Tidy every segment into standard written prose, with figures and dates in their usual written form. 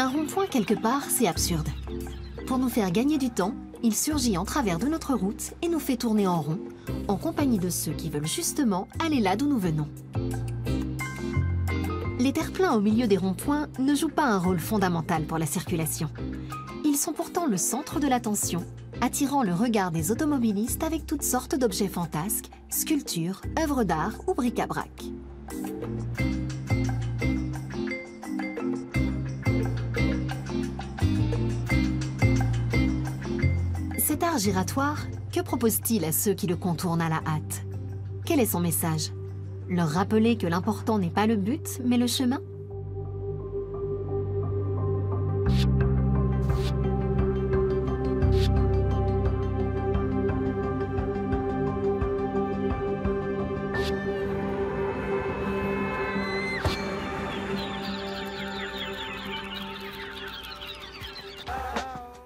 Un rond-point quelque part, c'est absurde. Pour nous faire gagner du temps, il surgit en travers de notre route et nous fait tourner en rond, en compagnie de ceux qui veulent justement aller là d'où nous venons. Les terre-pleins au milieu des ronds-points ne jouent pas un rôle fondamental pour la circulation. Ils sont pourtant le centre de l'attention, attirant le regard des automobilistes avec toutes sortes d'objets fantasques, sculptures, œuvres d'art ou bric-à-brac. Cet art giratoire, que propose-t-il à ceux qui le contournent à la hâte? Quel est son message? Leur rappeler que l'important n'est pas le but, mais le chemin?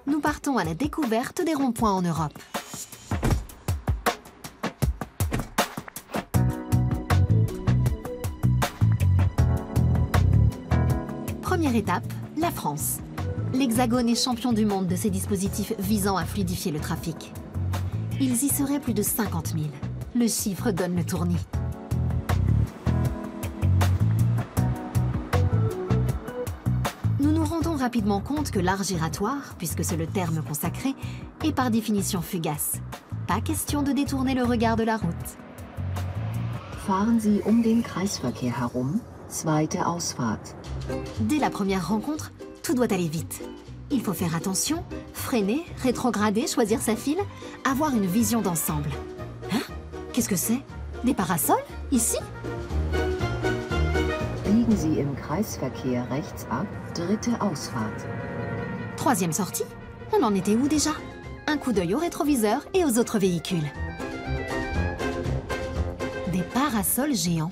Nous partons à la découverte des ronds-points en Europe. Première étape, la France. L'Hexagone est champion du monde de ces dispositifs visant à fluidifier le trafic. Ils y seraient plus de 50 000. Le chiffre donne le tournis. Nous nous rendons rapidement compte que l'art giratoire, puisque c'est le terme consacré, est par définition fugace. Pas question de détourner le regard de la route. Fahren Sie den Kreisverkehr herum, zweite Ausfahrt. Dès la première rencontre, tout doit aller vite. Il faut faire attention, freiner, rétrograder, choisir sa file, avoir une vision d'ensemble. Hein? Qu'est-ce que c'est? Des parasols? Ici? Biegen Sie im Kreisverkehr rechts ab, dritte Ausfahrt. Troisième sortie? On en était où déjà? Un coup d'œil au rétroviseur et aux autres véhicules. Des parasols géants.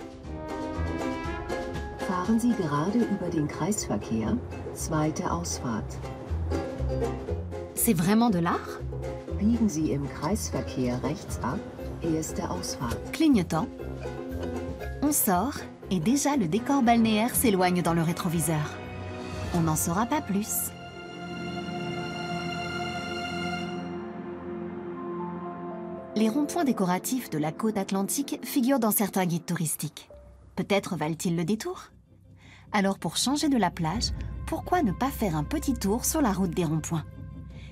Fahren Sie gerade über den Kreisverkehr, zweite Ausfahrt. C'est vraiment de l'art? Biegen Sie im Kreisverkehr rechts ab, erste Ausfahrt. Clignotant. On sort et déjà le décor balnéaire s'éloigne dans le rétroviseur. On n'en saura pas plus. Les ronds-points décoratifs de la côte atlantique figurent dans certains guides touristiques. Peut-être valent-ils le détour? Alors pour changer de la plage, pourquoi ne pas faire un petit tour sur la route des ronds-points?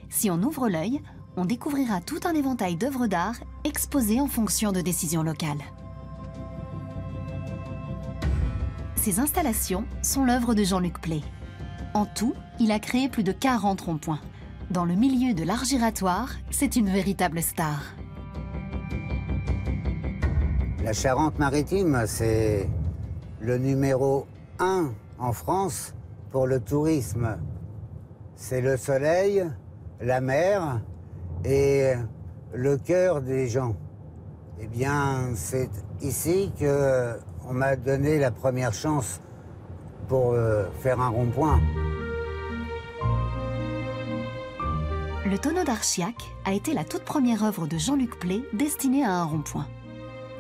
Si on ouvre l'œil, on découvrira tout un éventail d'œuvres d'art exposées en fonction de décisions locales. Ces installations sont l'œuvre de Jean-Luc Play. En tout, il a créé plus de 40 ronds-points. Dans le milieu de l'art giratoire, c'est une véritable star. La Charente-Maritime, c'est le numéro 1 en France pour le tourisme. C'est le soleil, la mer et le cœur des gens. Eh bien, c'est ici qu'on m'a donné la première chance pour faire un rond-point. Le tonneau d'Archiac a été la toute première œuvre de Jean-Luc Play destinée à un rond-point.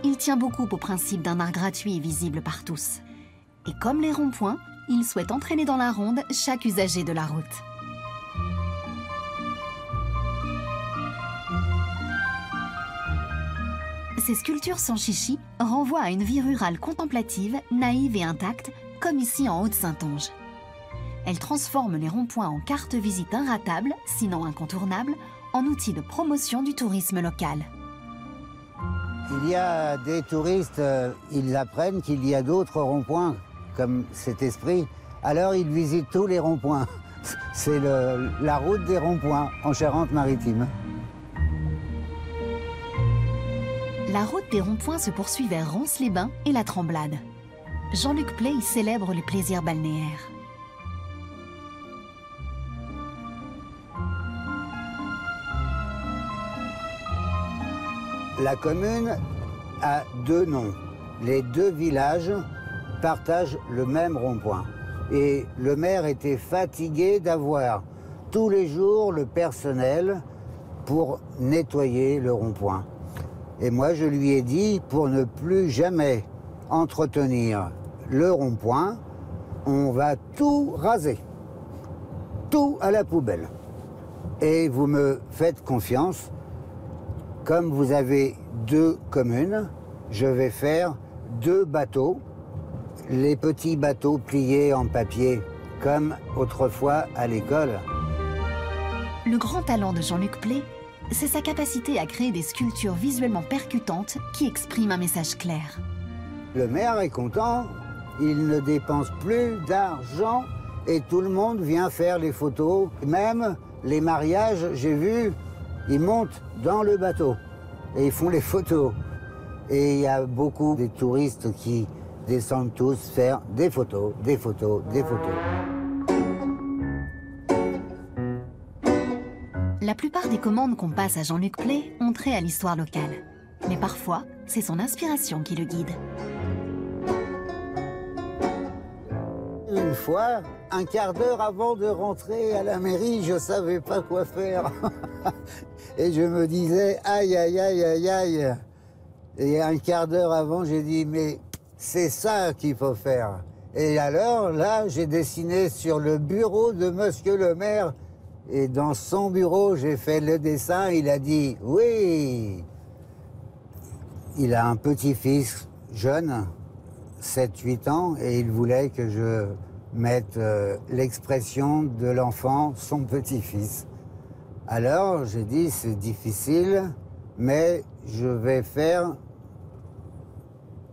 Il tient beaucoup au principe d'un art gratuit et visible par tous. Et comme les ronds-points, il souhaite entraîner dans la ronde chaque usager de la route. Ces sculptures sans chichi renvoient à une vie rurale contemplative, naïve et intacte, comme ici en Haute-Saintonge. Elles transforment les ronds-points en cartes visite inratables, sinon incontournables, en outils de promotion du tourisme local. Il y a des touristes, ils apprennent qu'il y a d'autres ronds-points comme cet esprit, alors ils visitent tous les ronds-points. C'est la route des ronds-points en Charente-Maritime. La route des ronds-points se poursuit vers Ronces-les-Bains et la Tremblade. Jean-Luc Play y célèbre les plaisirs balnéaires. La commune a deux noms. Les deux villages partagent le même rond-point. Et le maire était fatigué d'avoir tous les jours le personnel pour nettoyer le rond-point. Et moi, je lui ai dit, pour ne plus jamais entretenir le rond-point, on va tout raser. tout à la poubelle. Et vous me faites confiance. Comme vous avez 2 communes, je vais faire 2 bateaux. Les petits bateaux pliés en papier, comme autrefois à l'école. Le grand talent de Jean-Luc Play, c'est sa capacité à créer des sculptures visuellement percutantes qui expriment un message clair. Le maire est content, il ne dépense plus d'argent et tout le monde vient faire les photos. Même les mariages, j'ai vu, ils montent dans le bateau et ils font les photos. Et il y a beaucoup de touristes qui descendent tous faire des photos, des photos, des photos. La plupart des commandes qu'on passe à Jean-Luc Play ont trait à l'histoire locale. Mais parfois, c'est son inspiration qui le guide. Une fois, un quart d'heure avant de rentrer à la mairie, je ne savais pas quoi faire. Et je me disais, aïe, aïe, aïe, aïe, aïe. Et un quart d'heure avant, j'ai dit, mais c'est ça qu'il faut faire. Et alors, là, j'ai dessiné sur le bureau de monsieur le maire. Et dans son bureau, j'ai fait le dessin. Il a dit, oui. Il a un petit-fils jeune, 7-8 ans, et il voulait que je mette l'expression de l'enfant, son petit-fils. Alors, j'ai dit, c'est difficile, mais je vais faire.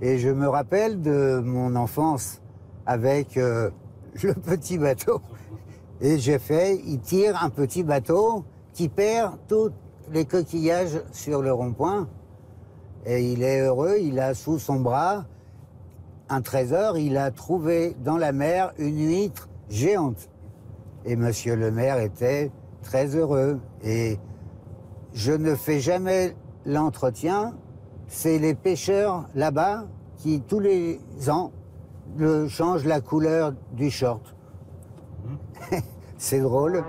Et je me rappelle de mon enfance avec le petit bateau. Et j'ai fait, il tire un petit bateau qui perd tous les coquillages sur le rond-point. Et il est heureux, il a sous son bras un trésor, il a trouvé dans la mer une huître géante. Et monsieur le maire était très heureux. Et je ne fais jamais l'entretien, c'est les pêcheurs là-bas qui, tous les ans, changent la couleur du short. C'est drôle.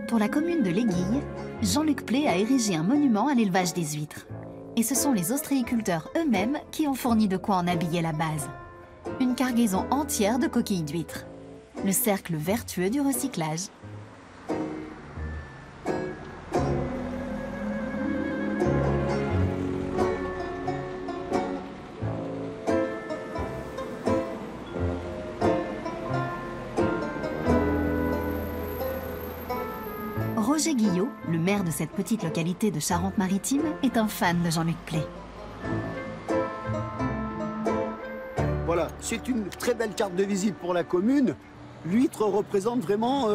Pour la commune de l'Aiguille, Jean-Luc Play a érigé un monument à l'élevage des huîtres. Et ce sont les ostréiculteurs eux-mêmes qui ont fourni de quoi en habiller la base. Une cargaison entière de coquilles d'huîtres. Le cercle vertueux du recyclage. Roger Guillot, le maire de cette petite localité de Charente-Maritime, est un fan de Jean-Luc Play. Voilà, c'est une très belle carte de visite pour la commune. L'huître représente vraiment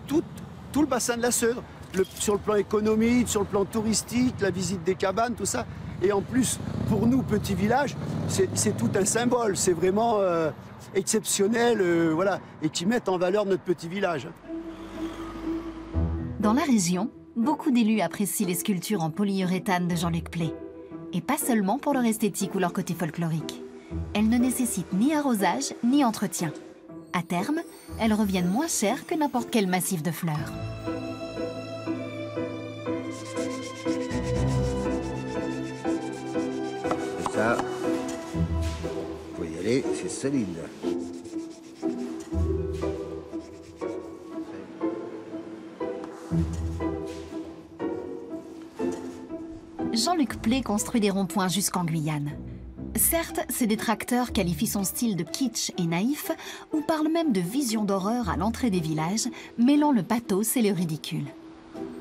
tout le bassin de la Seudre. Sur le plan économique, sur le plan touristique, la visite des cabanes, tout ça. Et en plus, pour nous, petit village, c'est tout un symbole. C'est vraiment exceptionnel, voilà, et qui met en valeur notre petit village. Dans la région, beaucoup d'élus apprécient les sculptures en polyuréthane de Jean-Luc Play. Et pas seulement pour leur esthétique ou leur côté folklorique. Elles ne nécessitent ni arrosage, ni entretien. À terme, elles reviennent moins chères que n'importe quel massif de fleurs. Ça, faut y aller, c'est solide. Jean-Luc Play construit des ronds-points jusqu'en Guyane. Certes, ses détracteurs qualifient son style de kitsch et naïf, ou parlent même de vision d'horreur à l'entrée des villages, mêlant le pathos et le ridicule.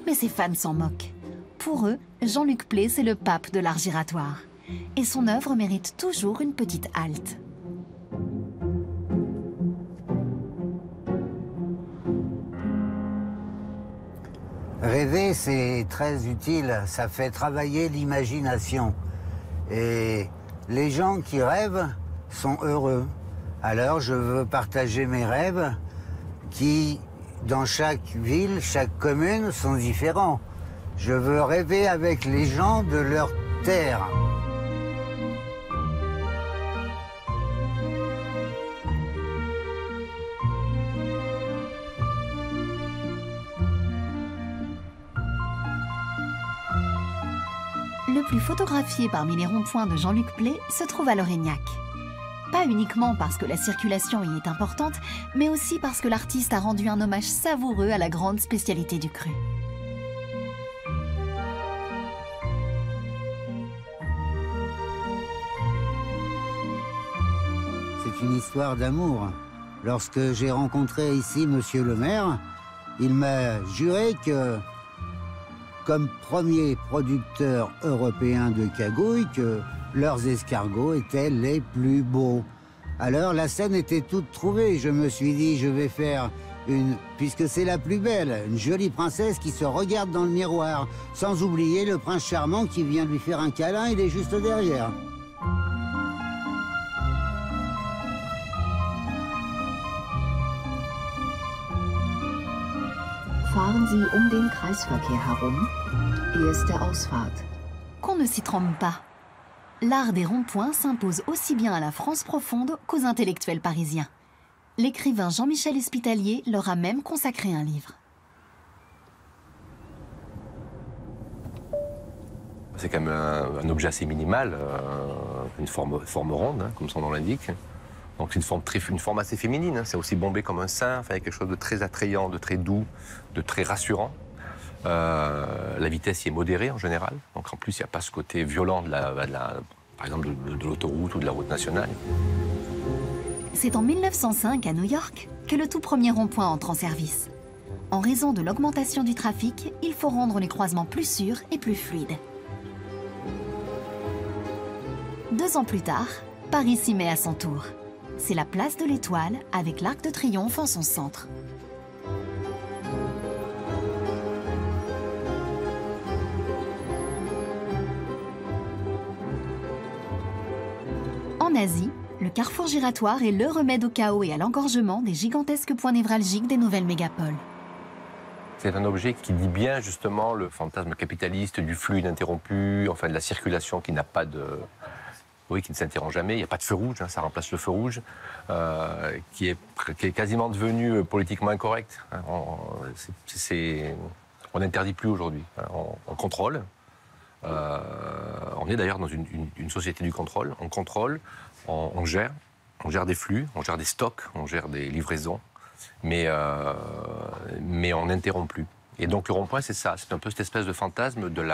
Mais ses fans s'en moquent. Pour eux, Jean-Luc Play, c'est le pape de l'art giratoire. Et son œuvre mérite toujours une petite halte. Rêver, c'est très utile, ça fait travailler l'imagination. Et les gens qui rêvent sont heureux. Alors je veux partager mes rêves qui, dans chaque ville, chaque commune, sont différents. Je veux rêver avec les gens de leur terre. Le plus photographié parmi les ronds-points de Jean-Luc Play se trouve à Lorignac. Pas uniquement parce que la circulation y est importante, mais aussi parce que l'artiste a rendu un hommage savoureux à la grande spécialité du cru. C'est une histoire d'amour. Lorsque j'ai rencontré ici Monsieur le maire, il m'a juré que, comme premier producteur européen de cagouilles, que leurs escargots étaient les plus beaux. Alors la scène était toute trouvée. Je me suis dit, je vais faire puisque c'est la plus belle, une jolie princesse qui se regarde dans le miroir, sans oublier le prince charmant qui vient lui faire un câlin, il est juste derrière. Fahren Sie den Kreisverkehr herum. Hier ist der Ausfahrt. Qu'on ne s'y trompe pas. L'art des ronds-points s'impose aussi bien à la France profonde qu'aux intellectuels parisiens. L'écrivain Jean-Michel Hospitalier leur a même consacré un livre. C'est quand même un objet assez minimal, une forme ronde, hein, comme son nom l'indique. Donc c'est une forme assez féminine, hein. C'est aussi bombé comme un sein, enfin, quelque chose de très attrayant, de très doux, de très rassurant. La vitesse y est modérée en général, donc en plus il n'y a pas ce côté violent par exemple de l'autoroute ou de la route nationale. C'est en 1905 à New York que le tout premier rond-point entre en service. En raison de l'augmentation du trafic, il faut rendre les croisements plus sûrs et plus fluides. 2 ans plus tard, Paris s'y met à son tour. C'est la place de l'Étoile avec l'Arc de Triomphe en son centre. En Asie, le carrefour giratoire est le remède au chaos et à l'engorgement des gigantesques points névralgiques des nouvelles mégapoles. C'est un objet qui dit bien justement le fantasme capitaliste du flux ininterrompu, enfin de la circulation qui n'a pas de... Oui, qui ne s'interrompt jamais, il n'y a pas de feu rouge, hein, ça remplace le feu rouge, qui est quasiment devenu politiquement incorrect. Hein, on n'interdit plus aujourd'hui, hein, on contrôle. On est d'ailleurs dans une société du contrôle. On contrôle, on gère des flux, on gère des stocks, on gère des livraisons, mais on n'interrompt plus. Et donc le rond-point, c'est ça, c'est un peu cette espèce de fantasme de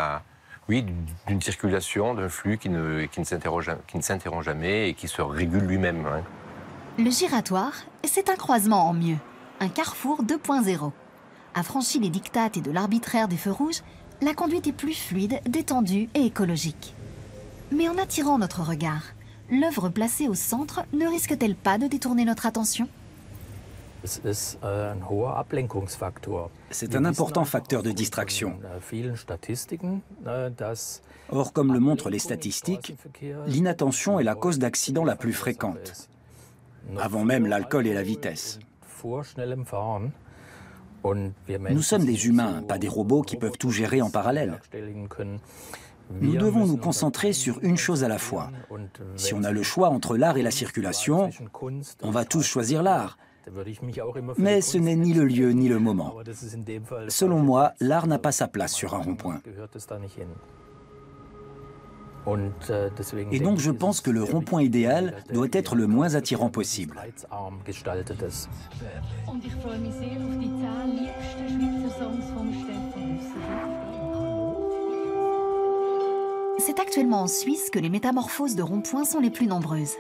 d'une circulation, d'un flux qui ne s'interrompt jamais et qui se régule lui-même. Hein. Le giratoire, c'est un croisement en mieux, un carrefour 2.0. Affranchi des dictates et de l'arbitraire des feux rouges, la conduite est plus fluide, détendue et écologique. Mais en attirant notre regard, l'œuvre placée au centre ne risque-t-elle pas de détourner notre attention ? C'est un important facteur de distraction. Or, comme le montrent les statistiques, l'inattention est la cause d'accidents la plus fréquente, avant même l'alcool et la vitesse. Nous sommes des humains, pas des robots qui peuvent tout gérer en parallèle. Nous devons nous concentrer sur une chose à la fois. Si on a le choix entre l'art et la circulation, on va tous choisir l'art. Mais ce n'est ni le lieu ni le moment. Selon moi, l'art n'a pas sa place sur un rond-point. Et donc je pense que le rond-point idéal doit être le moins attirant possible. C'est actuellement en Suisse que les métamorphoses de rond-point sont les plus nombreuses.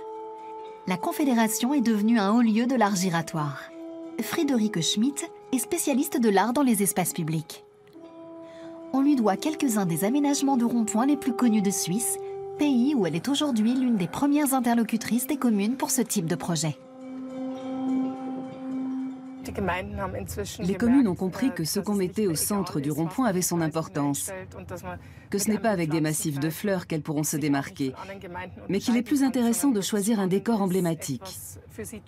La Confédération est devenue un haut lieu de l'art giratoire. Friederike Schmidt est spécialiste de l'art dans les espaces publics. On lui doit quelques-uns des aménagements de rond-point les plus connus de Suisse, pays où elle est aujourd'hui l'une des premières interlocutrices des communes pour ce type de projet. Les communes ont compris que ce qu'on mettait au centre du rond-point avait son importance, que ce n'est pas avec des massifs de fleurs qu'elles pourront se démarquer, mais qu'il est plus intéressant de choisir un décor emblématique.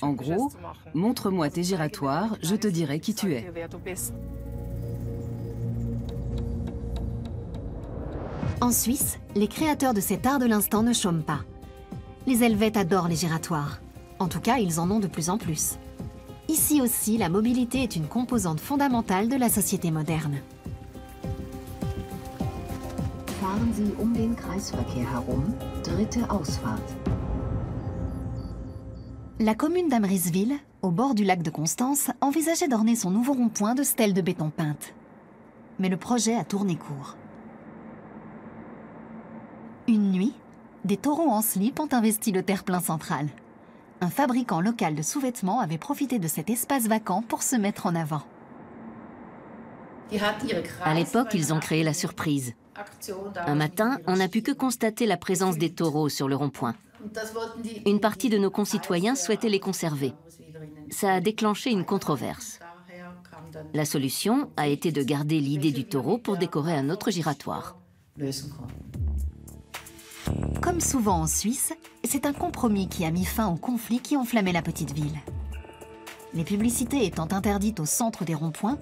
En gros, montre-moi tes giratoires, je te dirai qui tu es. En Suisse, les créateurs de cet art de l'instant ne chôment pas. Les Helvètes adorent les giratoires. En tout cas, ils en ont de plus en plus. Ici aussi, la mobilité est une composante fondamentale de la société moderne. Fahren Sie den Kreisverkehr herum, dritte Ausfahrt. La commune d'Amrisville, au bord du lac de Constance, envisageait d'orner son nouveau rond-point de stèles de béton peintes. Mais le projet a tourné court. Une nuit, des taureaux en slip ont investi le terre-plein central. Un fabricant local de sous-vêtements avait profité de cet espace vacant pour se mettre en avant. À l'époque, ils ont créé la surprise. Un matin, on n'a pu que constater la présence des taureaux sur le rond-point. Une partie de nos concitoyens souhaitait les conserver. Ça a déclenché une controverse. La solution a été de garder l'idée du taureau pour décorer un autre giratoire. Comme souvent en Suisse, c'est un compromis qui a mis fin au conflit qui enflammait la petite ville. Les publicités étant interdites au centre des ronds-points,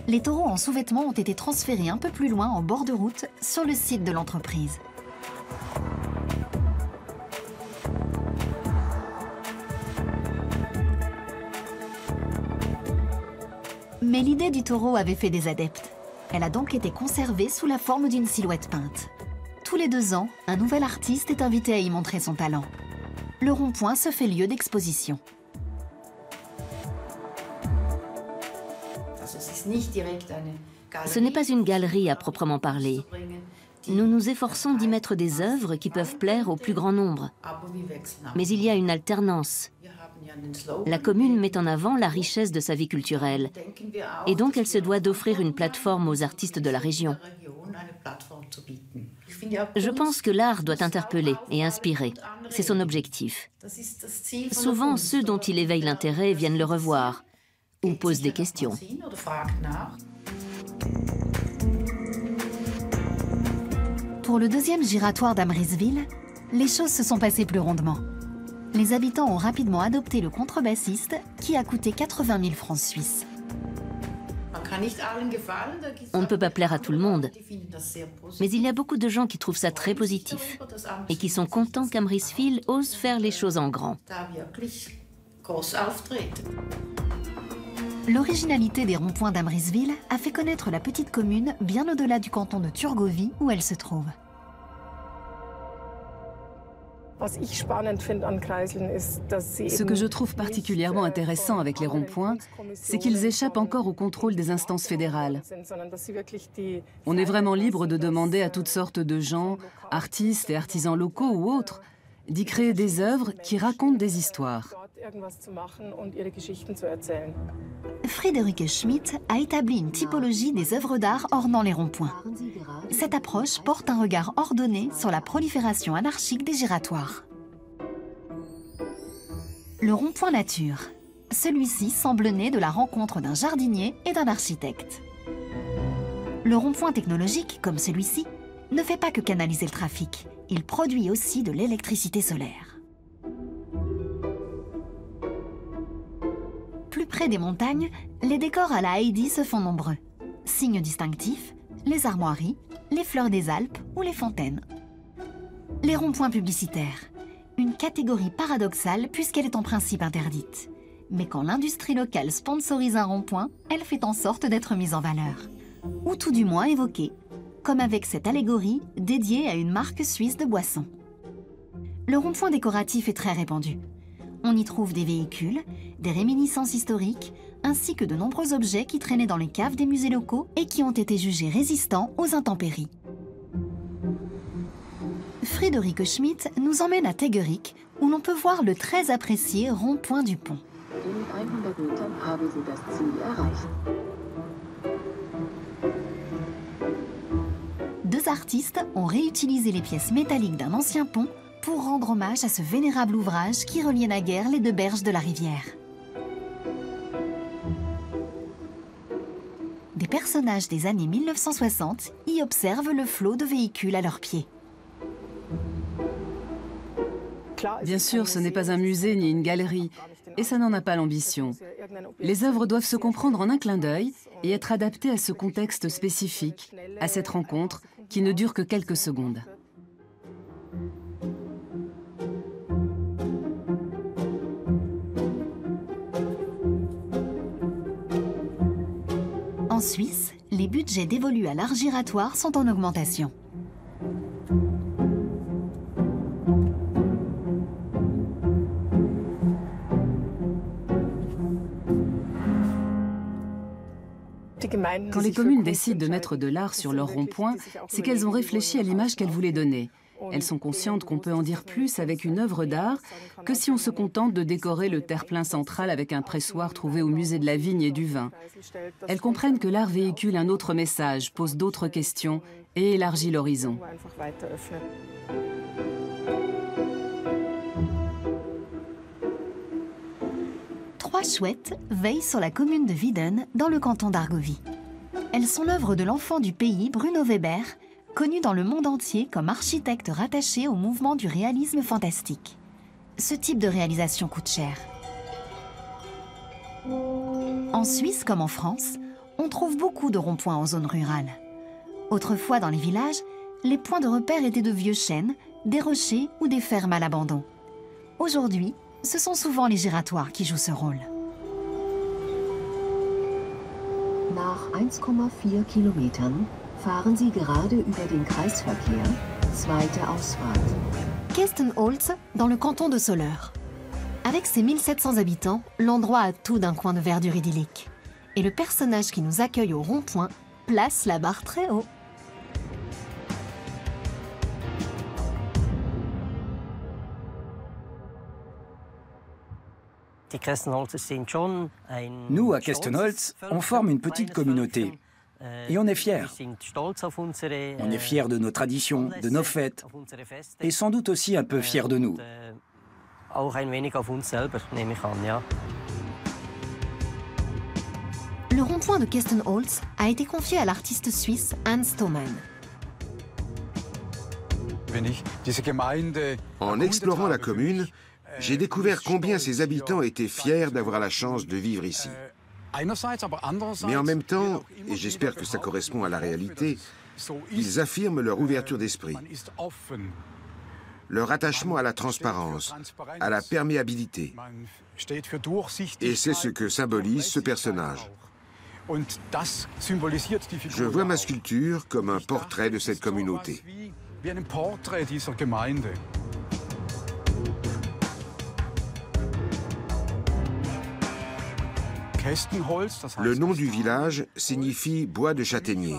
les taureaux en sous-vêtements ont été transférés un peu plus loin en bord de route sur le site de l'entreprise. Mais l'idée du taureau avait fait des adeptes. Elle a donc été conservée sous la forme d'une silhouette peinte. Tous les 2 ans, un nouvel artiste est invité à y montrer son talent. Le rond-point se fait lieu d'exposition. Ce n'est pas une galerie à proprement parler. Nous nous efforçons d'y mettre des œuvres qui peuvent plaire au plus grand nombre. Mais il y a une alternance. La commune met en avant la richesse de sa vie culturelle. Et donc elle se doit d'offrir une plateforme aux artistes de la région. Je pense que l'art doit interpeller et inspirer. C'est son objectif. Souvent, ceux dont il éveille l'intérêt viennent le revoir ou posent des questions. Pour le 2e giratoire d'Amrisville, les choses se sont passées plus rondement. Les habitants ont rapidement adopté le contrebassiste qui a coûté 80 000 francs suisses. On ne peut pas plaire à tout le monde, mais il y a beaucoup de gens qui trouvent ça très positif et qui sont contents qu'Amrisville ose faire les choses en grand. L'originalité des ronds-points d'Amrisville a fait connaître la petite commune bien au-delà du canton de Thurgovie où elle se trouve. Ce que je trouve particulièrement intéressant avec les ronds-points, c'est qu'ils échappent encore au contrôle des instances fédérales. On est vraiment libre de demander à toutes sortes de gens, artistes et artisans locaux ou autres, d'y créer des œuvres qui racontent des histoires. Friederike Schmidt a établi une typologie des œuvres d'art ornant les ronds-points. Cette approche porte un regard ordonné sur la prolifération anarchique des giratoires. Le rond-point nature. Celui-ci semble né de la rencontre d'un jardinier et d'un architecte. Le rond-point technologique, comme celui-ci, ne fait pas que canaliser le trafic. Il produit aussi de l'électricité solaire. Plus près des montagnes, les décors à la Heidi se font nombreux. Signes distinctifs, les armoiries, les fleurs des Alpes ou les fontaines. Les ronds-points publicitaires. Une catégorie paradoxale puisqu'elle est en principe interdite. Mais quand l'industrie locale sponsorise un rond-point, elle fait en sorte d'être mise en valeur. Ou tout du moins évoquée, comme avec cette allégorie dédiée à une marque suisse de boissons. Le rond-point décoratif est très répandu. On y trouve des véhicules, des réminiscences historiques, ainsi que de nombreux objets qui traînaient dans les caves des musées locaux et qui ont été jugés résistants aux intempéries. Friederike Schmidt nous emmène à Tegerich, où l'on peut voir le très apprécié rond-point du pont. Deux artistes ont réutilisé les pièces métalliques d'un ancien pont pour rendre hommage à ce vénérable ouvrage qui reliait naguère les 2 berges de la rivière. Des personnages des années 1960 y observent le flot de véhicules à leurs pieds. Bien sûr, ce n'est pas un musée ni une galerie, et ça n'en a pas l'ambition. Les œuvres doivent se comprendre en un clin d'œil et être adaptées à ce contexte spécifique, à cette rencontre qui ne dure que quelques secondes. En Suisse, les budgets dévolus à l'art giratoire sont en augmentation. Quand les communes décident de mettre de l'art sur leur rond-point, c'est qu'elles ont réfléchi à l'image qu'elles voulaient donner. Elles sont conscientes qu'on peut en dire plus avec une œuvre d'art que si on se contente de décorer le terre-plein central avec un pressoir trouvé au musée de la vigne et du vin. Elles comprennent que l'art véhicule un autre message, pose d'autres questions et élargit l'horizon. Trois chouettes veillent sur la commune de Wieden, dans le canton d'Argovie. Elles sont l'œuvre de l'enfant du pays, Bruno Weber, connu dans le monde entier comme architecte rattaché au mouvement du réalisme fantastique. Ce type de réalisation coûte cher. En Suisse comme en France, on trouve beaucoup de ronds-points en zone rurale. Autrefois, dans les villages, les points de repère étaient de vieux chênes, des rochers ou des fermes à l'abandon. Aujourd'hui, ce sont souvent les giratoires qui jouent ce rôle. Nach 1,4 Kilometern fahren Sie gerade über den Kreisverkehr, zweite Ausfahrt. Kestenholz, dans le canton de Soleure. Avec ses 1700 habitants, l'endroit a tout d'un coin de verdure idyllique. Et le personnage qui nous accueille au rond-point place la barre très haut. Nous, à Kestenholz, on forme une petite communauté. Et on est fiers. On est fiers de nos traditions, de nos fêtes, et sans doute aussi un peu fiers de nous. Le rond-point de Kestenholz a été confié à l'artiste suisse Hans Thomann. En explorant la commune, j'ai découvert combien ses habitants étaient fiers d'avoir la chance de vivre ici. Mais en même temps, et j'espère que ça correspond à la réalité, ils affirment leur ouverture d'esprit, leur attachement à la transparence, à la perméabilité. Et c'est ce que symbolise ce personnage. Je vois ma sculpture comme un portrait de cette communauté. Le nom du village signifie bois de châtaignier.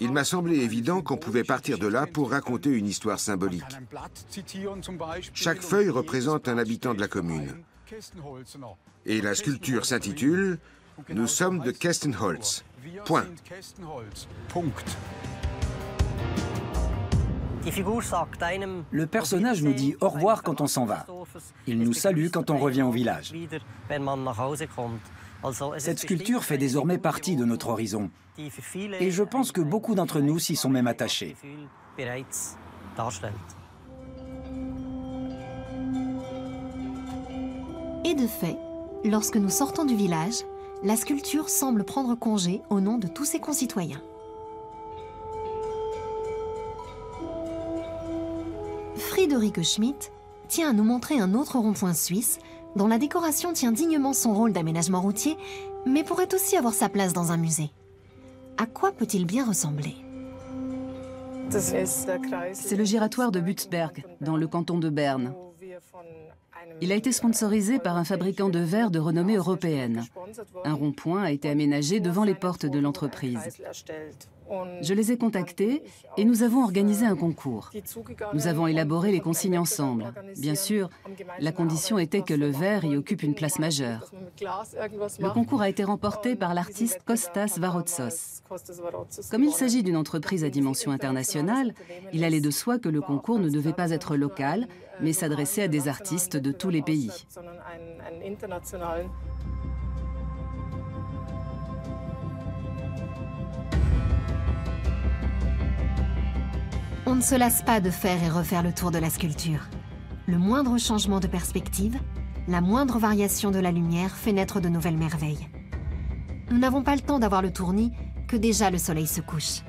Il m'a semblé évident qu'on pouvait partir de là pour raconter une histoire symbolique. Chaque feuille représente un habitant de la commune. Et la sculpture s'intitule « Nous sommes de Kestenholz ». Point. Le personnage nous dit au revoir quand on s'en va. Il nous salue quand on revient au village. Cette sculpture fait désormais partie de notre horizon. Et je pense que beaucoup d'entre nous s'y sont même attachés. Et de fait, lorsque nous sortons du village, la sculpture semble prendre congé au nom de tous ses concitoyens. Friederike Schmidt tient à nous montrer un autre rond-point suisse dont la décoration tient dignement son rôle d'aménagement routier, mais pourrait aussi avoir sa place dans un musée. À quoi peut-il bien ressembler? C'est le giratoire de Butzberg, dans le canton de Berne. Il a été sponsorisé par un fabricant de verre de renommée européenne. Un rond-point a été aménagé devant les portes de l'entreprise. Je les ai contactés et nous avons organisé un concours. Nous avons élaboré les consignes ensemble. Bien sûr, la condition était que le verre y occupe une place majeure. Le concours a été remporté par l'artiste Kostas Varotsos. Comme il s'agit d'une entreprise à dimension internationale, il allait de soi que le concours ne devait pas être local, mais s'adresser à des artistes de tous les pays. On ne se lasse pas de faire et refaire le tour de la sculpture. Le moindre changement de perspective, la moindre variation de la lumière fait naître de nouvelles merveilles. Nous n'avons pas le temps d'avoir le tournis que déjà le soleil se couche.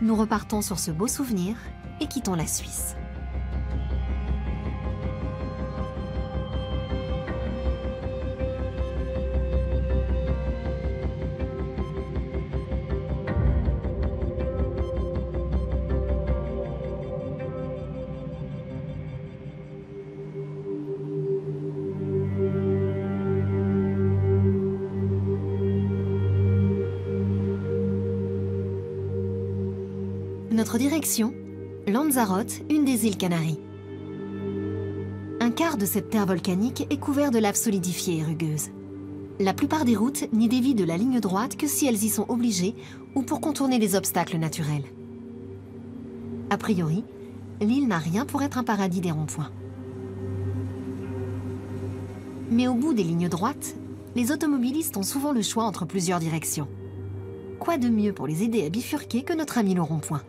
Nous repartons sur ce beau souvenir et quittons la Suisse. Notre direction, Lanzarote, une des îles Canaries. Un quart de cette terre volcanique est couvert de lave solidifiée et rugueuse. La plupart des routes n'y dévient de la ligne droite que si elles y sont obligées ou pour contourner des obstacles naturels. A priori, l'île n'a rien pour être un paradis des ronds-points. Mais au bout des lignes droites, les automobilistes ont souvent le choix entre plusieurs directions. Quoi de mieux pour les aider à bifurquer que notre ami le rond-point?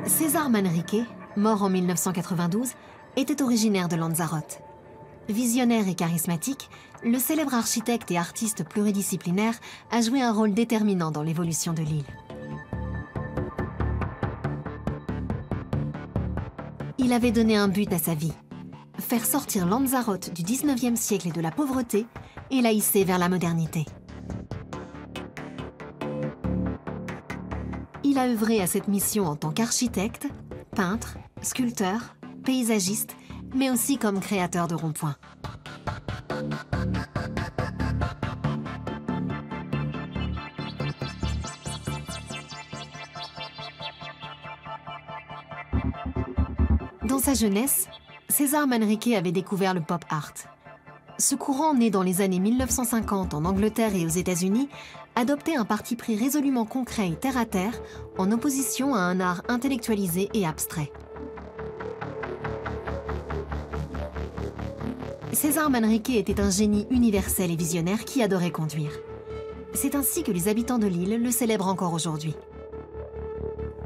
César Manrique, mort en 1992, était originaire de Lanzarote. Visionnaire et charismatique, le célèbre architecte et artiste pluridisciplinaire a joué un rôle déterminant dans l'évolution de l'île. Il avait donné un but à sa vie, faire sortir Lanzarote du 19e siècle et de la pauvreté et la hisser vers la modernité. Il a œuvré à cette mission en tant qu'architecte, peintre, sculpteur, paysagiste, mais aussi comme créateur de ronds-points. Dans sa jeunesse, César Manrique avait découvert le pop art. Ce courant, né dans les années 1950 en Angleterre et aux États-Unis, adoptait un parti pris résolument concret et terre-à-terre en opposition à un art intellectualisé et abstrait. César Manrique était un génie universel et visionnaire qui adorait conduire. C'est ainsi que les habitants de l'île le célèbrent encore aujourd'hui.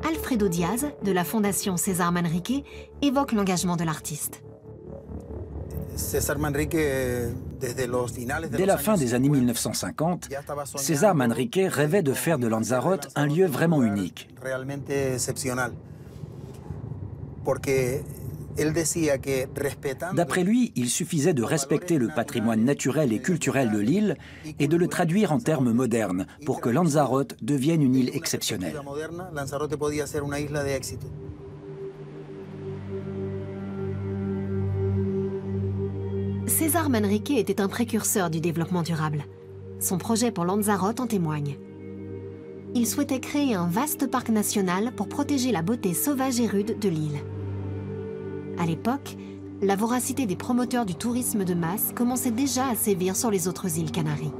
Alfredo Diaz, de la fondation César Manrique, évoque l'engagement de l'artiste. Dès la fin des années 1950, César Manrique rêvait de faire de Lanzarote un lieu vraiment unique. D'après lui, il suffisait de respecter le patrimoine naturel et culturel de l'île et de le traduire en termes modernes pour que Lanzarote devienne une île exceptionnelle. César Manrique était un précurseur du développement durable. Son projet pour Lanzarote en témoigne. Il souhaitait créer un vaste parc national pour protéger la beauté sauvage et rude de l'île. À l'époque, la voracité des promoteurs du tourisme de masse commençait déjà à sévir sur les autres îles Canaries.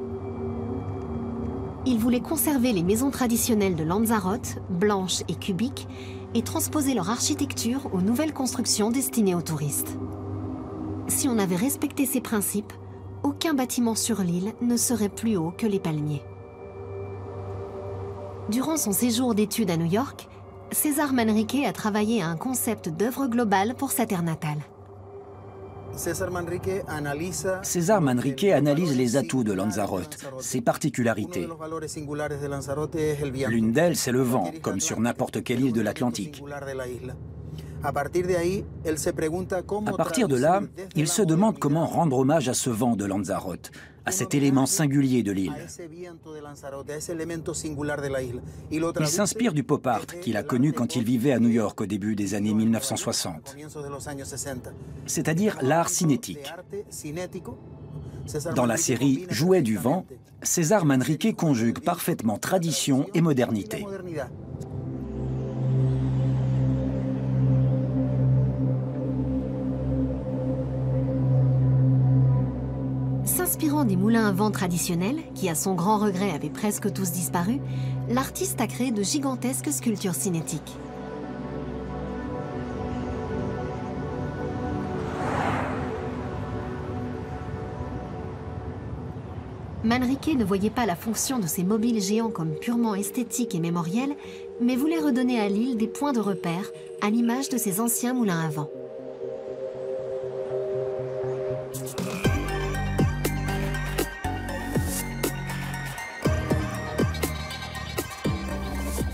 Il voulait conserver les maisons traditionnelles de Lanzarote, blanches et cubiques, et transposer leur architecture aux nouvelles constructions destinées aux touristes. Si on avait respecté ces principes, aucun bâtiment sur l'île ne serait plus haut que les palmiers. Durant son séjour d'études à New York, César Manrique a travaillé à un concept d'œuvre globale pour sa terre natale. César Manrique analyse les atouts de Lanzarote, ses particularités. L'une d'elles, c'est le vent, comme sur n'importe quelle île de l'Atlantique. À partir de là, il se demande comment rendre hommage à ce vent de Lanzarote, à cet élément singulier de l'île. Il s'inspire du pop art qu'il a connu quand il vivait à New York au début des années 1960, c'est-à-dire l'art cinétique. Dans la série Jouets du vent, César Manrique conjugue parfaitement tradition et modernité. S'inspirant des moulins à vent traditionnels, qui à son grand regret avaient presque tous disparu, l'artiste a créé de gigantesques sculptures cinétiques. Manrique ne voyait pas la fonction de ces mobiles géants comme purement esthétique et mémorielle, mais voulait redonner à l'île des points de repère, à l'image de ses anciens moulins à vent.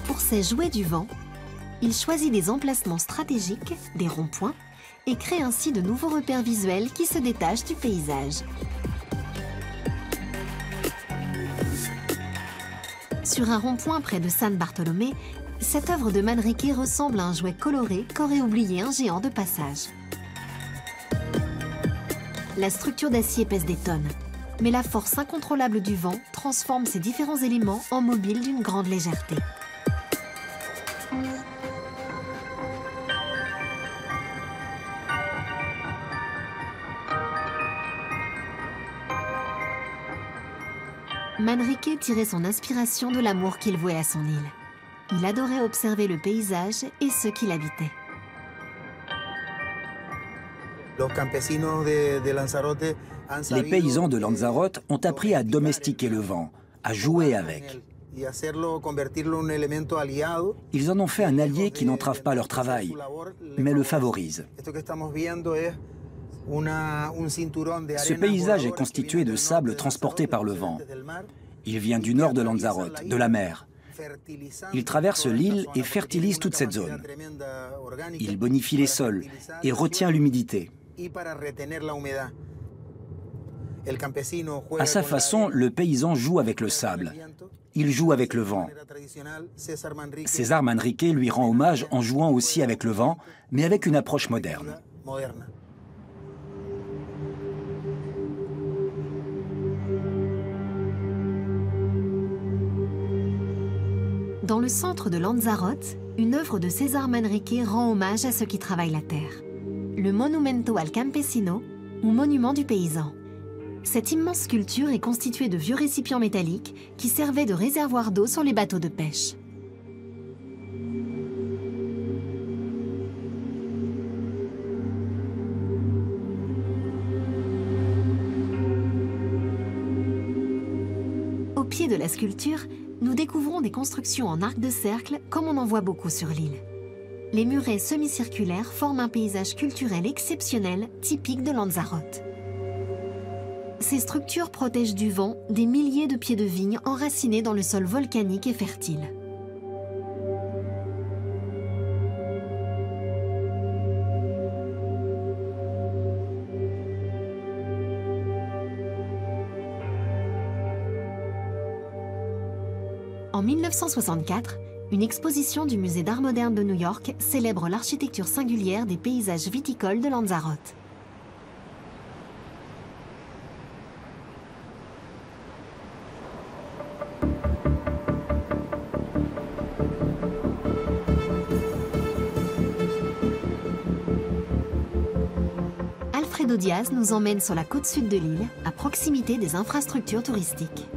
Pour ses jouets du vent, il choisit des emplacements stratégiques, des ronds-points, et crée ainsi de nouveaux repères visuels qui se détachent du paysage. Sur un rond-point près de San Bartolomé, cette œuvre de Manrique ressemble à un jouet coloré qu'aurait oublié un géant de passage. La structure d'acier pèse des tonnes, mais la force incontrôlable du vent transforme ces différents éléments en mobiles d'une grande légèreté. Manrique tirait son inspiration de l'amour qu'il vouait à son île. Il adorait observer le paysage et ceux qui l'habitaient. Les paysans de Lanzarote ont appris à domestiquer le vent, à jouer avec. Ils en ont fait un allié qui n'entrave pas leur travail, mais le favorise. Ce paysage est constitué de sable transporté par le vent. Il vient du nord de Lanzarote, de la mer. Il traverse l'île et fertilise toute cette zone. Il bonifie les sols et retient l'humidité. À sa façon, le paysan joue avec le sable. Il joue avec le vent. César Manrique lui rend hommage en jouant aussi avec le vent, mais avec une approche moderne. Dans le centre de Lanzarote, une œuvre de César Manrique rend hommage à ceux qui travaillent la terre. Le Monumento al Campesino, ou monument du paysan. Cette immense sculpture est constituée de vieux récipients métalliques qui servaient de réservoir d'eau sur les bateaux de pêche. Au pied de la sculpture, nous découvrons des constructions en arc de cercle comme on en voit beaucoup sur l'île. Les murets semi-circulaires forment un paysage culturel exceptionnel typique de Lanzarote. Ces structures protègent du vent des milliers de pieds de vigne enracinés dans le sol volcanique et fertile. En 1964, une exposition du Musée d'Art moderne de New York célèbre l'architecture singulière des paysages viticoles de Lanzarote. Alfredo Diaz nous emmène sur la côte sud de l'île, à proximité des infrastructures touristiques.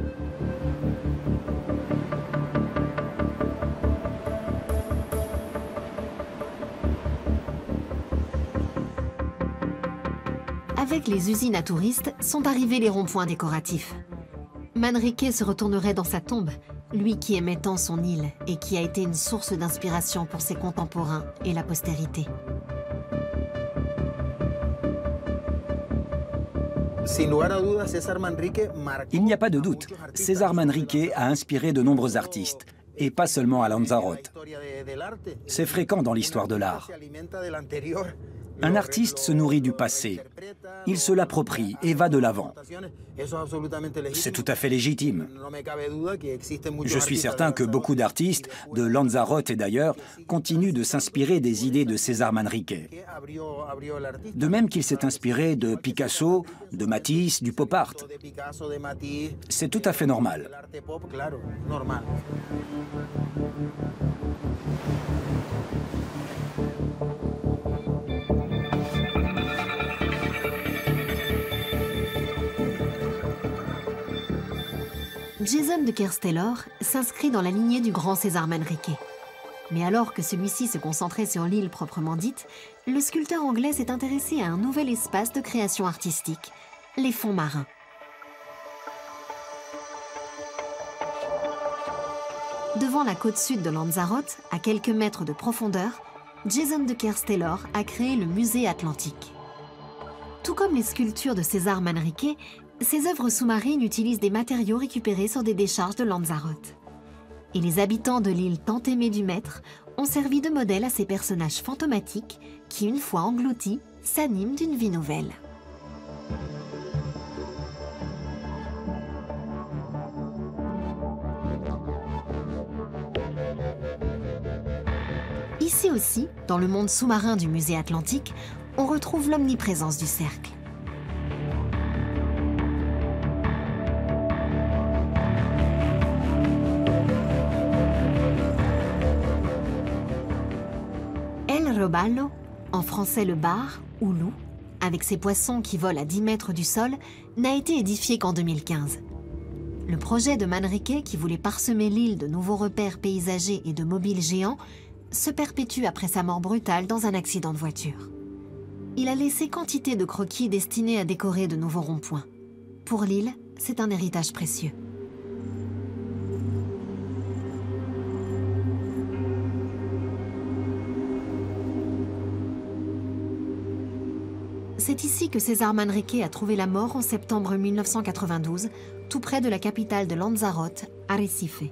Avec les usines à touristes, sont arrivés les ronds-points décoratifs. Manrique se retournerait dans sa tombe, lui qui aimait tant son île et qui a été une source d'inspiration pour ses contemporains et la postérité. Il n'y a pas de doute, César Manrique a inspiré de nombreux artistes, et pas seulement à Lanzarote. C'est fréquent dans l'histoire de l'art. Un artiste se nourrit du passé, il se l'approprie et va de l'avant. C'est tout à fait légitime. Je suis certain que beaucoup d'artistes, de Lanzarote et d'ailleurs, continuent de s'inspirer des idées de César Manrique. De même qu'il s'est inspiré de Picasso, de Matisse, du pop art. C'est tout à fait normal. Jason de Kersteller s'inscrit dans la lignée du grand César Manrique. Mais alors que celui-ci se concentrait sur l'île proprement dite, le sculpteur anglais s'est intéressé à un nouvel espace de création artistique, les fonds marins. Devant la côte sud de Lanzarote, à quelques mètres de profondeur, Jason de Kersteller a créé le Musée Atlantique. Tout comme les sculptures de César Manrique, ces œuvres sous-marines utilisent des matériaux récupérés sur des décharges de Lanzarote. Et les habitants de l'île tant aimée du maître ont servi de modèle à ces personnages fantomatiques qui, une fois engloutis, s'animent d'une vie nouvelle. Ici aussi, dans le monde sous-marin du Musée Atlantique, on retrouve l'omniprésence du cercle. Roballo, en français le bar ou loup, avec ses poissons qui volent à 10 mètres du sol, n'a été édifié qu'en 2015. Le projet de Manrique, qui voulait parsemer l'île de nouveaux repères paysagers et de mobiles géants, se perpétue après sa mort brutale dans un accident de voiture. Il a laissé quantité de croquis destinés à décorer de nouveaux ronds-points. Pour l'île, c'est un héritage précieux. C'est ici que César Manrique a trouvé la mort en septembre 1992, tout près de la capitale de Lanzarote, Arrecife.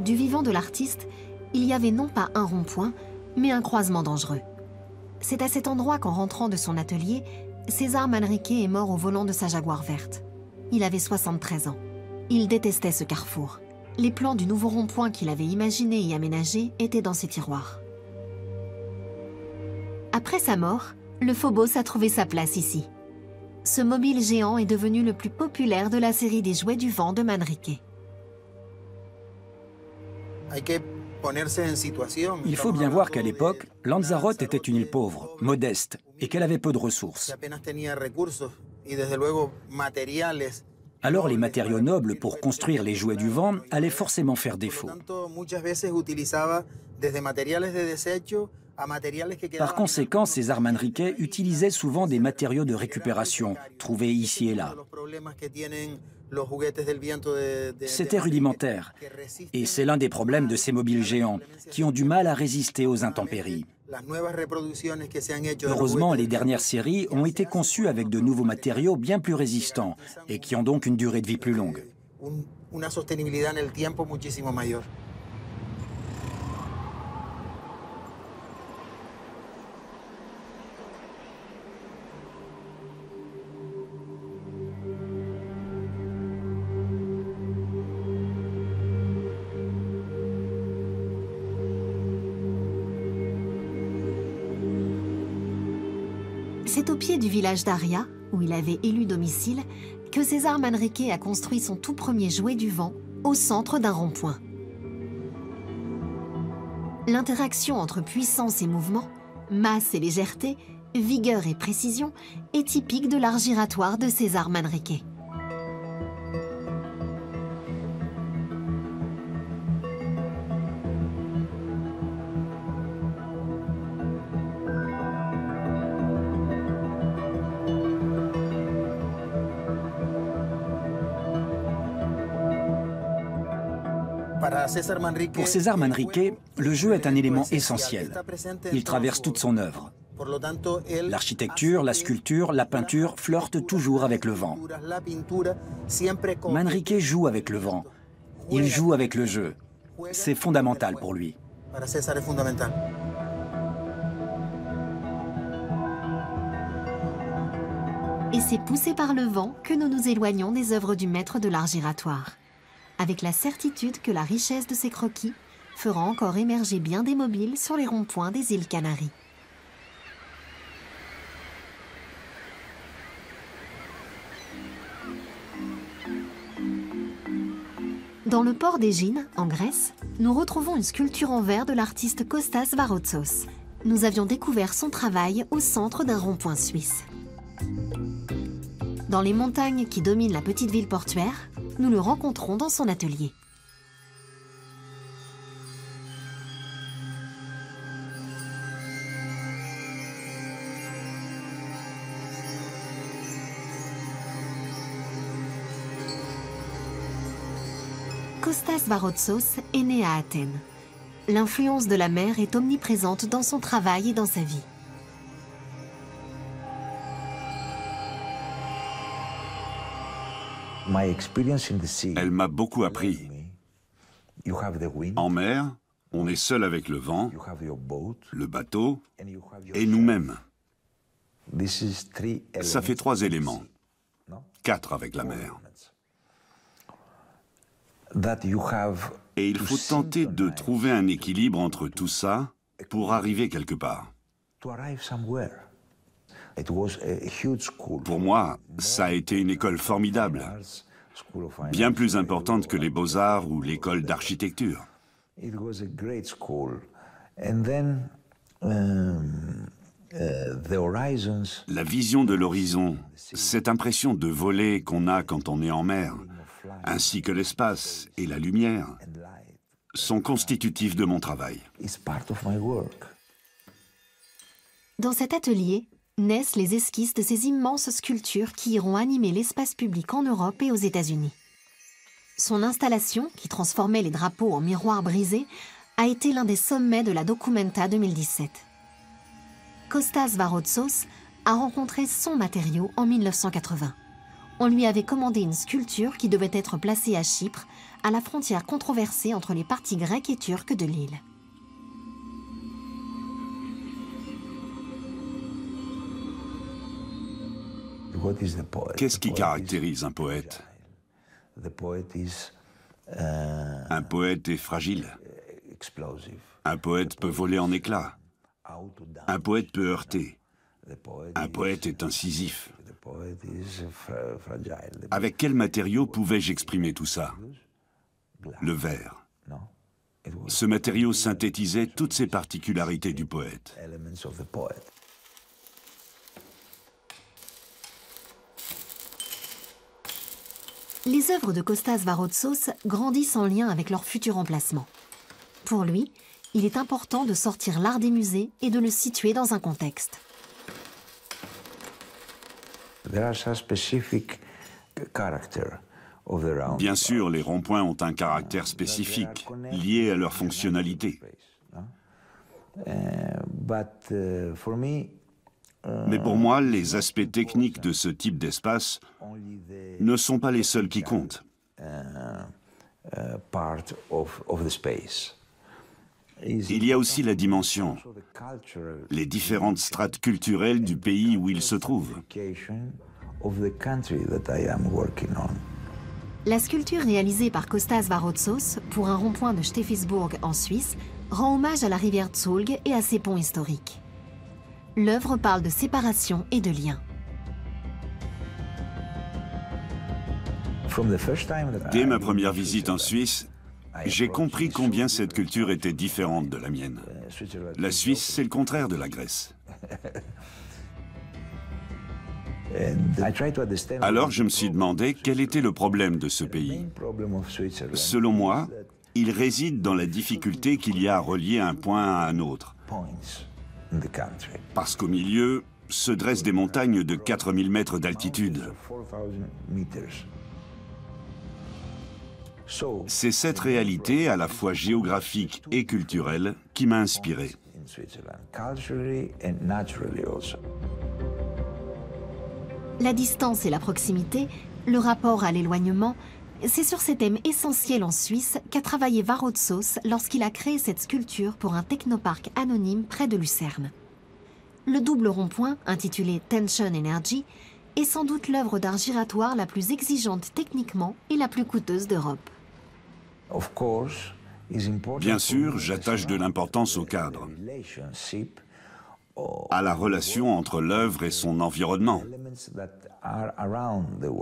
Du vivant de l'artiste, il y avait non pas un rond-point, mais un croisement dangereux. C'est à cet endroit qu'en rentrant de son atelier, César Manrique est mort au volant de sa Jaguar verte. Il avait 73 ans. Il détestait ce carrefour. Les plans du nouveau rond-point qu'il avait imaginé et aménagé étaient dans ses tiroirs. Après sa mort, le Phobos a trouvé sa place ici. Ce mobile géant est devenu le plus populaire de la série des jouets du vent de Manrique. Il faut bien voir qu'à l'époque, Lanzarote était une île pauvre, modeste, et qu'elle avait peu de ressources. Alors les matériaux nobles pour construire les jouets du vent allaient forcément faire défaut. Par conséquent, César Manrique utilisait souvent des matériaux de récupération, trouvés ici et là. C'était rudimentaire, et c'est l'un des problèmes de ces mobiles géants, qui ont du mal à résister aux intempéries. Heureusement, les dernières séries ont été conçues avec de nouveaux matériaux bien plus résistants, et qui ont donc une durée de vie plus longue. C'est au pied du village d'Aria, où il avait élu domicile, que César Manrique a construit son tout premier jouet du vent, au centre d'un rond-point. L'interaction entre puissance et mouvement, masse et légèreté, vigueur et précision est typique de l'art giratoire de César Manrique. Pour César Manrique, le jeu est un élément essentiel. Il traverse toute son œuvre. L'architecture, la sculpture, la peinture flirtent toujours avec le vent. Manrique joue avec le vent. Il joue avec le jeu. C'est fondamental pour lui. Et c'est poussé par le vent que nous nous éloignons des œuvres du maître de l'art giratoire, avec la certitude que la richesse de ces croquis fera encore émerger bien des mobiles sur les ronds-points des îles Canaries. Dans le port d'Égine, en Grèce, nous retrouvons une sculpture en verre de l'artiste Kostas Varotsos. Nous avions découvert son travail au centre d'un rond-point suisse. Dans les montagnes qui dominent la petite ville portuaire, nous le rencontrons dans son atelier. Kostas Varotsos est né à Athènes. L'influence de la mer est omniprésente dans son travail et dans sa vie. Elle m'a beaucoup appris. En mer, on est seul avec le vent, le bateau et nous-mêmes. Ça fait 3 éléments, 4 avec la mer. Et il faut tenter de trouver un équilibre entre tout ça pour arriver quelque part. Pour moi, ça a été une école formidable, bien plus importante que les beaux-arts ou l'école d'architecture. La vision de l'horizon, cette impression de voler qu'on a quand on est en mer, ainsi que l'espace et la lumière, sont constitutifs de mon travail. Dans cet atelier, naissent les esquisses de ces immenses sculptures qui iront animer l'espace public en Europe et aux États-Unis. Son installation, qui transformait les drapeaux en miroirs brisés, a été l'un des sommets de la Documenta 2017. Kostas Varotsos a rencontré son matériau en 1980. On lui avait commandé une sculpture qui devait être placée à Chypre, à la frontière controversée entre les parties grecques et turques de l'île. Qu'est-ce qui caractérise un poète? Un poète est fragile. Un poète peut voler en éclats. Un poète peut heurter. Un poète est incisif. Avec quel matériau pouvais-je exprimer tout ça? Le verre. Ce matériau synthétisait toutes ces particularités du poète. Les œuvres de Kostas Varotsos grandissent en lien avec leur futur emplacement. Pour lui, il est important de sortir l'art des musées et de le situer dans un contexte. Bien sûr, les ronds-points ont un caractère spécifique, lié à leur fonctionnalité. Mais pour moi, les aspects techniques de ce type d'espace ne sont pas les seuls qui comptent. Il y a aussi la dimension, les différentes strates culturelles du pays où il se trouve. La sculpture réalisée par Kostas Varotsos pour un rond-point de Steffisburg en Suisse rend hommage à la rivière Tsoulg et à ses ponts historiques. L'œuvre parle de séparation et de lien. Dès ma première visite en Suisse, j'ai compris combien cette culture était différente de la mienne. La Suisse, c'est le contraire de la Grèce. Alors je me suis demandé quel était le problème de ce pays. Selon moi, il réside dans la difficulté qu'il y a à relier un point à un autre. Parce qu'au milieu se dressent des montagnes de 4000 mètres d'altitude. C'est cette réalité, à la fois géographique et culturelle, qui m'a inspiré. La distance et la proximité, le rapport à l'éloignement, c'est sur ces thèmes essentiels en Suisse qu'a travaillé Varotsos lorsqu'il a créé cette sculpture pour un technoparc anonyme près de Lucerne. Le double rond-point, intitulé Tension Energy, est sans doute l'œuvre d'art giratoire la plus exigeante techniquement et la plus coûteuse d'Europe. Bien sûr, j'attache de l'importance au cadre, à la relation entre l'œuvre et son environnement,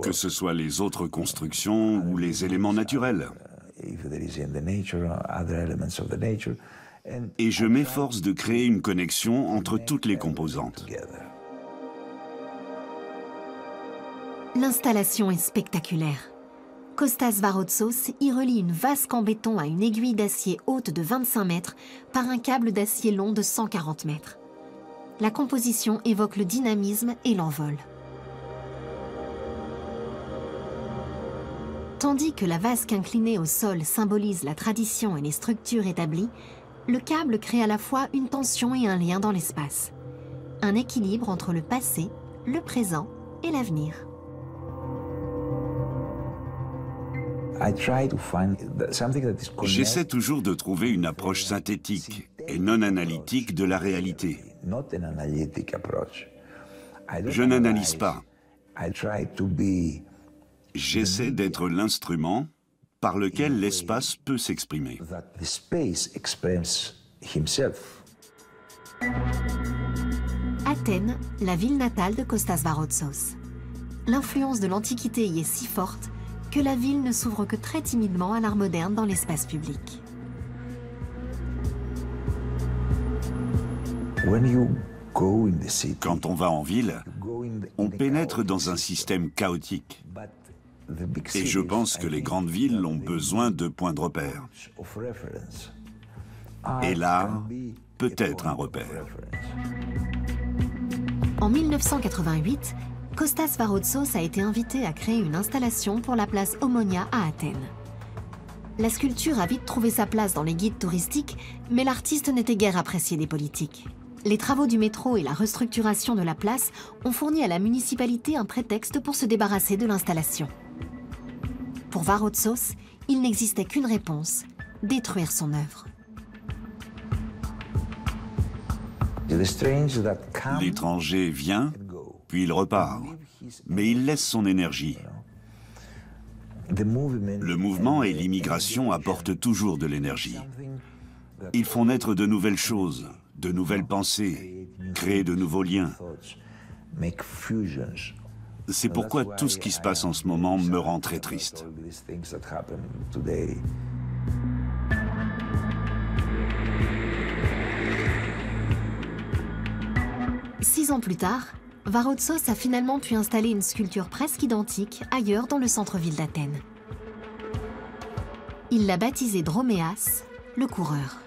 que ce soit les autres constructions ou les éléments naturels. Et je m'efforce de créer une connexion entre toutes les composantes. L'installation est spectaculaire. Kostas Varotsos y relie une vasque en béton à une aiguille d'acier haute de 25 mètres par un câble d'acier long de 140 mètres. La composition évoque le dynamisme et l'envol. Tandis que la vasque inclinée au sol symbolise la tradition et les structures établies, le câble crée à la fois une tension et un lien dans l'espace. Un équilibre entre le passé, le présent et l'avenir. J'essaie toujours de trouver une approche synthétique et non analytique de la réalité. Je n'analyse pas. J'essaie d'être l'instrument par lequel l'espace peut s'exprimer. Athènes, la ville natale de Kostas Varotsos. L'influence de l'Antiquité y est si forte que la ville ne s'ouvre que très timidement à l'art moderne dans l'espace public. Quand on va en ville, on pénètre dans un système chaotique. Et je pense que les grandes villes ont besoin de points de repère. Et l'art peut être un repère. En 1988, Kostas Varotsos a été invité à créer une installation pour la place Omonia à Athènes. La sculpture a vite trouvé sa place dans les guides touristiques, mais l'artiste n'était guère apprécié des politiques. Les travaux du métro et la restructuration de la place ont fourni à la municipalité un prétexte pour se débarrasser de l'installation. Pour Varotsos, il n'existait qu'une réponse, détruire son œuvre. L'étranger vient, puis il repart, mais il laisse son énergie. Le mouvement et l'immigration apportent toujours de l'énergie. Ils font naître de nouvelles choses, de nouvelles pensées, créer de nouveaux liens. C'est pourquoi tout ce qui se passe en ce moment me rend très triste. Six ans plus tard, Varotsos a finalement pu installer une sculpture presque identique ailleurs dans le centre-ville d'Athènes. Il l'a baptisée Droméas, le coureur.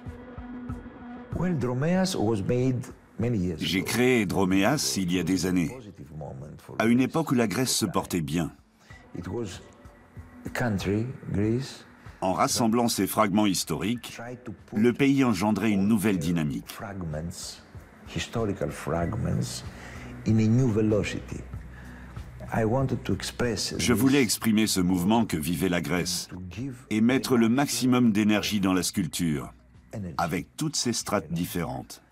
J'ai créé Droméas il y a des années, à une époque où la Grèce se portait bien. En rassemblant ces fragments historiques, le pays engendrait une nouvelle dynamique. Je voulais exprimer ce mouvement que vivait la Grèce et mettre le maximum d'énergie dans la sculpture, avec toutes ces strates différentes.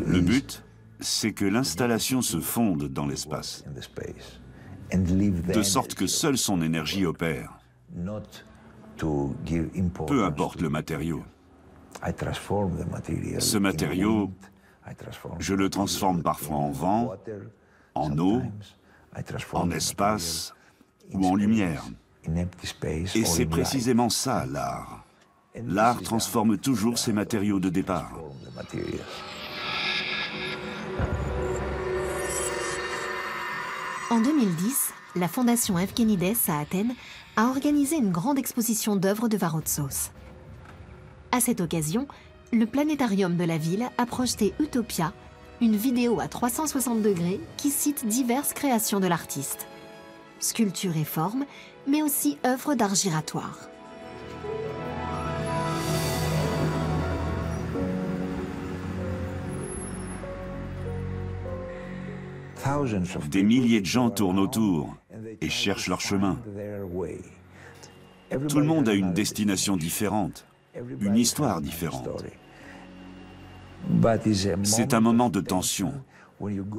Le but, c'est que l'installation se fonde dans l'espace, de sorte que seule son énergie opère, peu importe le matériau. Ce matériau, je le transforme parfois en vent, en eau, en espace ou en lumière. Et c'est précisément ça, l'art. L'art transforme toujours ses matériaux de départ. En 2010, la fondation Evgenides à Athènes a organisé une grande exposition d'œuvres de Varotsos. À cette occasion, le planétarium de la ville a projeté Utopia, une vidéo à 360 degrés qui cite diverses créations de l'artiste. Sculptures et formes, mais aussi œuvres d'art giratoire. Des milliers de gens tournent autour et cherchent leur chemin. Tout le monde a une destination différente, une histoire différente. C'est un moment de tension.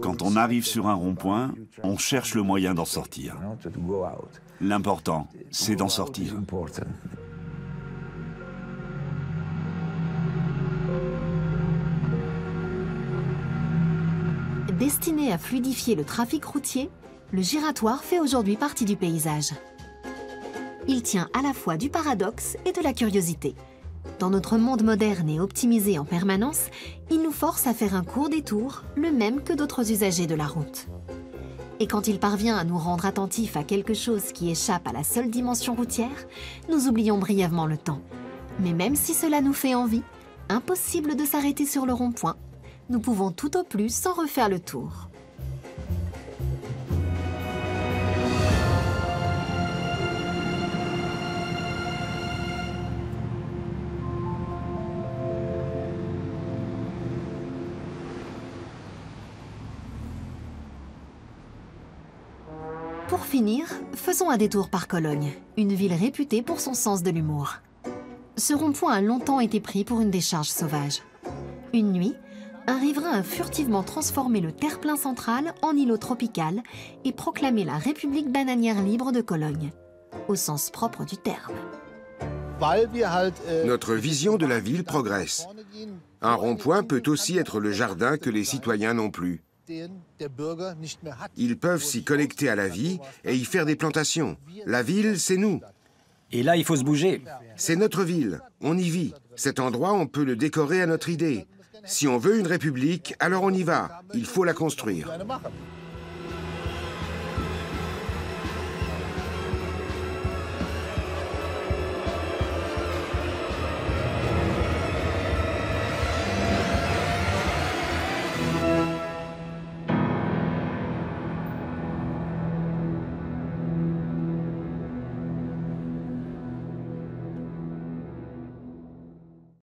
Quand on arrive sur un rond-point, on cherche le moyen d'en sortir. L'important, c'est d'en sortir. Destiné à fluidifier le trafic routier, le giratoire fait aujourd'hui partie du paysage. Il tient à la fois du paradoxe et de la curiosité. Dans notre monde moderne et optimisé en permanence, il nous force à faire un court détour, le même que d'autres usagers de la route. Et quand il parvient à nous rendre attentifs à quelque chose qui échappe à la seule dimension routière, nous oublions brièvement le temps. Mais même si cela nous fait envie, impossible de s'arrêter sur le rond-point. Nous pouvons tout au plus s'en refaire le tour. Pour finir, faisons un détour par Cologne, une ville réputée pour son sens de l'humour. Ce rond-point a longtemps été pris pour une décharge sauvage. Une nuit, un riverain a furtivement transformé le terre-plein central en îlot tropical et proclamé la République bananière libre de Cologne, au sens propre du terme. Notre vision de la ville progresse. Un rond-point peut aussi être le jardin que les citoyens n'ont plus. Ils peuvent s'y connecter à la vie et y faire des plantations. La ville, c'est nous. Et là, il faut se bouger. C'est notre ville, on y vit. Cet endroit, on peut le décorer à notre idée. Si on veut une république, alors on y va. Il faut la construire.